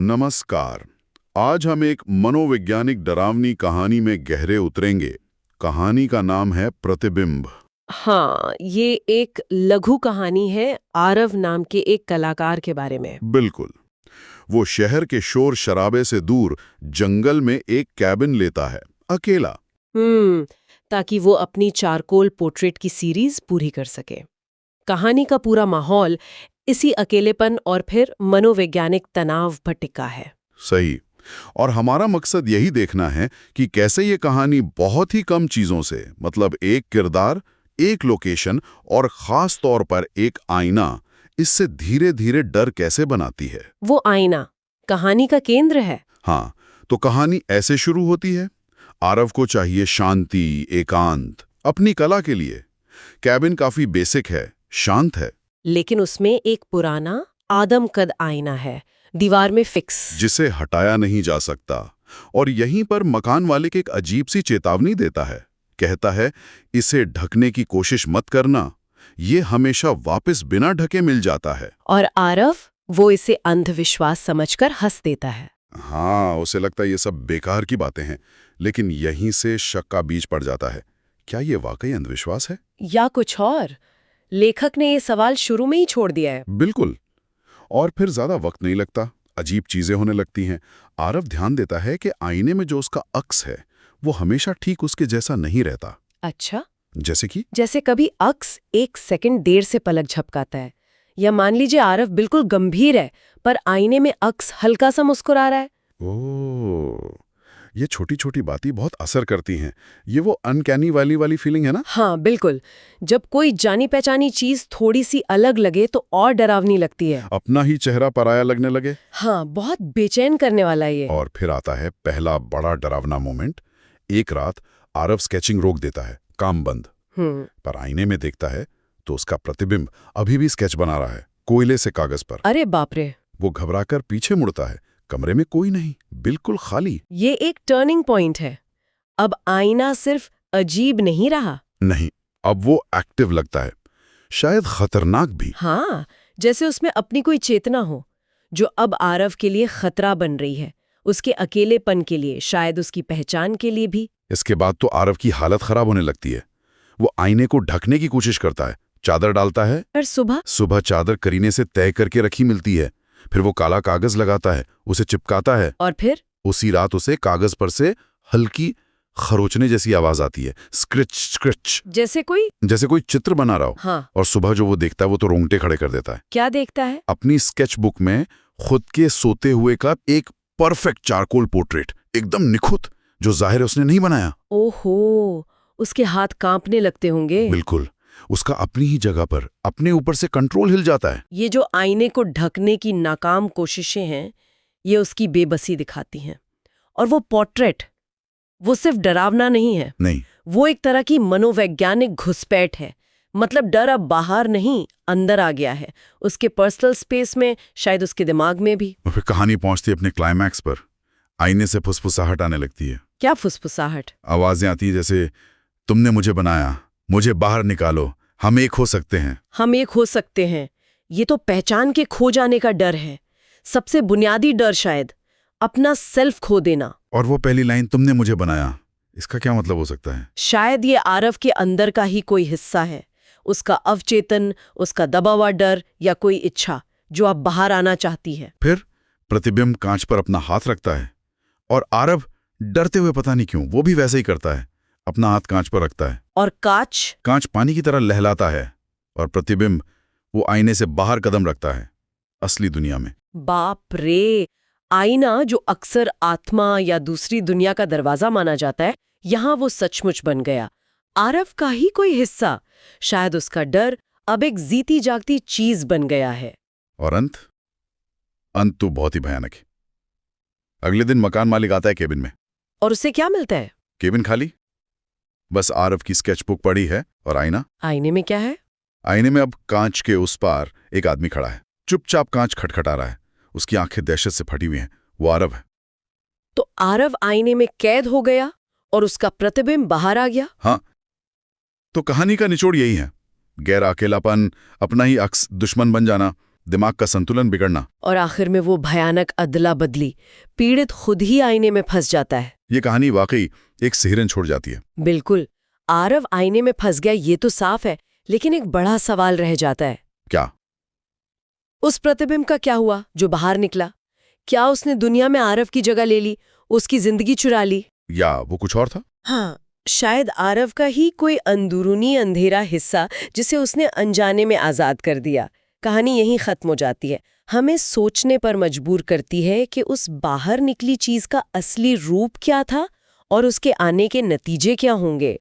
नमस्कार। आज हम एक मनोवैज्ञानिक डरावनी कहानी में गहरे उतरेंगे। कहानी का नाम है प्रतिबिंब। हाँ, ये एक लघु कहानी है आरव नाम के एक कलाकार के बारे में। बिल्कुल। वो शहर के शोर शराबे से दूर जंगल में एक कैबिन लेता है, अकेला। ताकि वो अपनी चारकोल पोर्ट्रेट की सीरीज पूरी कर सके। कहानी का पूरा माहौल इसी अकेलेपन और फिर मनोवैज्ञानिक तनाव पर टिका है। सही। और हमारा मकसद यही देखना है कि कैसे ये कहानी बहुत ही कम चीजों से, मतलब एक किरदार, एक लोकेशन और खास तौर पर एक आईना, इससे धीरे धीरे डर कैसे बनाती है। वो आईना कहानी का केंद्र है। हाँ, तो कहानी ऐसे शुरू होती है। आरव को चाहिए शांति, एकांत, अपनी कला के लिए। कैबिन काफी बेसिक है, शांत है, लेकिन उसमें एक पुराना आदमकद आईना है, दीवार में फिक्स। जिसे हटाया नहीं जा सकता। और यहीं पर मकान मालिक एक अजीब सी चेतावनी देता है। कहता है, इसे ढकने की कोशिश मत करना, ये हमेशा वापस बिना ढके मिल जाता है। और आरव वो इसे अंधविश्वास समझकर हंस देता है। हाँ, उसे लगता है ये सब बेकार की बातें हैं, लेकिन यहीं से शक का बीज पड़ जाता है। क्या ये वाकई अंधविश्वास है या कुछ और? लेखक ने ये सवाल शुरू में ही छोड़ दिया है। बिल्कुल। और फिर ज्यादा वक्त नहीं लगता, अजीब चीजें होने लगती हैं। आरव ध्यान देता है कि आईने में जो उसका अक्स है वो हमेशा ठीक उसके जैसा नहीं रहता। अच्छा, जैसे कभी अक्स एक सेकंड देर से पलक झपकाता है, या मान लीजिए आरव बिल्कुल गंभीर है पर आईने में अक्स हल्का सा मुस्कुरा रहा है। ओह, ये छोटी छोटी बातें बहुत असर करती हैं। ये वो अनकैनी वाली फीलिंग है ना। हाँ बिल्कुल, जब कोई जानी पहचानी चीज थोड़ी सी अलग लगे तो और डरावनी लगती है। अपना ही चेहरा पराया लगने लगे। हाँ, बहुत बेचैन करने वाला है ये। और फिर आता है पहला बड़ा डरावना मोमेंट। एक रात आरव स्केचिंग रोक देता है, काम बंद। पर आईने में देखता है तो उसका प्रतिबिंब अभी भी स्केच बना रहा है, कोयले से कागज पर। अरे बाप रे! वो घबराकर पीछे मुड़ता है। कमरे में कोई नहीं, बिल्कुल खाली। ये एक टर्निंग पॉइंट है। अब आईना सिर्फ अजीब नहीं रहा। नहीं, अब वो एक्टिव लगता है, शायद खतरनाक भी। हाँ, जैसे उसमें अपनी कोई चेतना हो, जो अब आरव के लिए खतरा बन रही है, उसके अकेलेपन के लिए, शायद उसकी पहचान के लिए भी। इसके बाद तो आरव की हालत खराब होने लगती है। वो आईने को ढकने की कोशिश करता है, चादर डालता है। पर सुबह चादर करीने से तय करके रखी मिलती है। फिर वो काला कागज लगाता है, उसे चिपकाता है। और फिर उसी रात उसे कागज पर से हल्की खरोचने जैसी आवाज आती है, स्क्रिच स्क्रिच, जैसे कोई चित्र बना रहा हो। हाँ। और सुबह जो वो देखता है वो तो रोंगटे खड़े कर देता है। क्या देखता है? अपनी स्केच बुक में खुद के सोते हुए का एक परफेक्ट चारकोल पोर्ट्रेट, एकदम निखुत, जो जाहिर है उसने नहीं बनाया। ओहो, उसके हाथ कांपने लगते होंगे। बिल्कुल, उसका अपनी ही जगह पर अपने ऊपर से कंट्रोल हिल जाता है। ये जो आईने को ढकने की नाकाम कोशिशें हैं, ये उसकी बेबसी दिखाती हैं। और वो पोर्ट्रेट, वो सिर्फ डरावना नहीं है, नहीं, वो एक तरह की मनोवैज्ञानिक घुसपैठ है। मतलब डर अब बाहर नहीं, अंदर आ गया है, उसके पर्सनल स्पेस में, शायद उसके दिमाग में भी। और फिर कहानी पहुंचती है अपने क्लाइमैक्स पर। आईने से फुसफुसाहट आने लगती है। क्या फुसफुसाहट? आवाजें आती है जैसे, तुमने मुझे बनाया, मुझे बाहर निकालो, हम एक हो सकते हैं। हम एक हो सकते हैं। ये तो पहचान के खो जाने का डर है, सबसे बुनियादी डर शायद, अपना सेल्फ खो देना। और वो पहली लाइन, तुमने मुझे बनाया, इसका क्या मतलब हो सकता है? शायद ये आरव के अंदर का ही कोई हिस्सा है, उसका अवचेतन, उसका दबा हुआ डर या कोई इच्छा जो अब बाहर आना चाहती है। फिर प्रतिबिंब कांच पर अपना हाथ रखता है और आरव डरते हुए पता नहीं क्यों वो भी वैसे ही करता है, अपना हाथ कांच पर रखता है। और कांच पानी की तरह लहलाता है और प्रतिबिंब वो आईने से बाहर कदम रखता है, असली दुनिया में। बाप रे! आईना जो अक्सर आत्मा या दूसरी दुनिया का दरवाजा माना जाता है, यहाँ वो सचमुच बन गया, आरव का ही कोई हिस्सा। शायद उसका डर अब एक जीती जागती चीज बन गया है। और अंत तो बहुत ही भयानक है। अगले दिन मकान मालिक आता है केबिन में। और उसे क्या मिलता है? केबिन खाली, बस आरव की स्केचबुक पड़ी है और आईना। आईने में क्या है? आईने में अब कांच के उस पार एक आदमी खड़ा है, चुपचाप कांच खटखटा रहा है। उसकी आंखें दहशत से फटी हुई हैं। वो आरव है। तो आरव आईने में कैद हो गया और उसका प्रतिबिंब बाहर आ गया। हाँ, तो कहानी का निचोड़ यही है, गैर अकेलापन, अपना ही अक्स दुश्मन बन जाना, दिमाग का संतुलन बिगड़ना। और आखिर में वो भयानक अदला बदली, पीड़ित खुद ही आईने में फंस जाता है। ये कहानी वाकई एक सिहरन छोड़ जाती है। बिल्कुल, आरव आईने में फंस गया ये तो साफ है, लेकिन एक बड़ा सवाल रह जाता है। क्या? उस प्रतिबिंब का क्या हुआ जो बाहर निकला? क्या उसने दुनिया में आरव की जगह ले ली, उसकी जिंदगी चुरा ली? या वो कुछ और था? हाँ, शायद आरव का ही कोई अंदरूनी अंधेरा हिस्सा जिसे उसने अनजाने में आजाद कर दिया। कहानी यहीं खत्म हो जाती है। हमें सोचने पर मजबूर करती है कि उस बाहर निकली चीज का असली रूप क्या था और उसके आने के नतीजे क्या होंगे।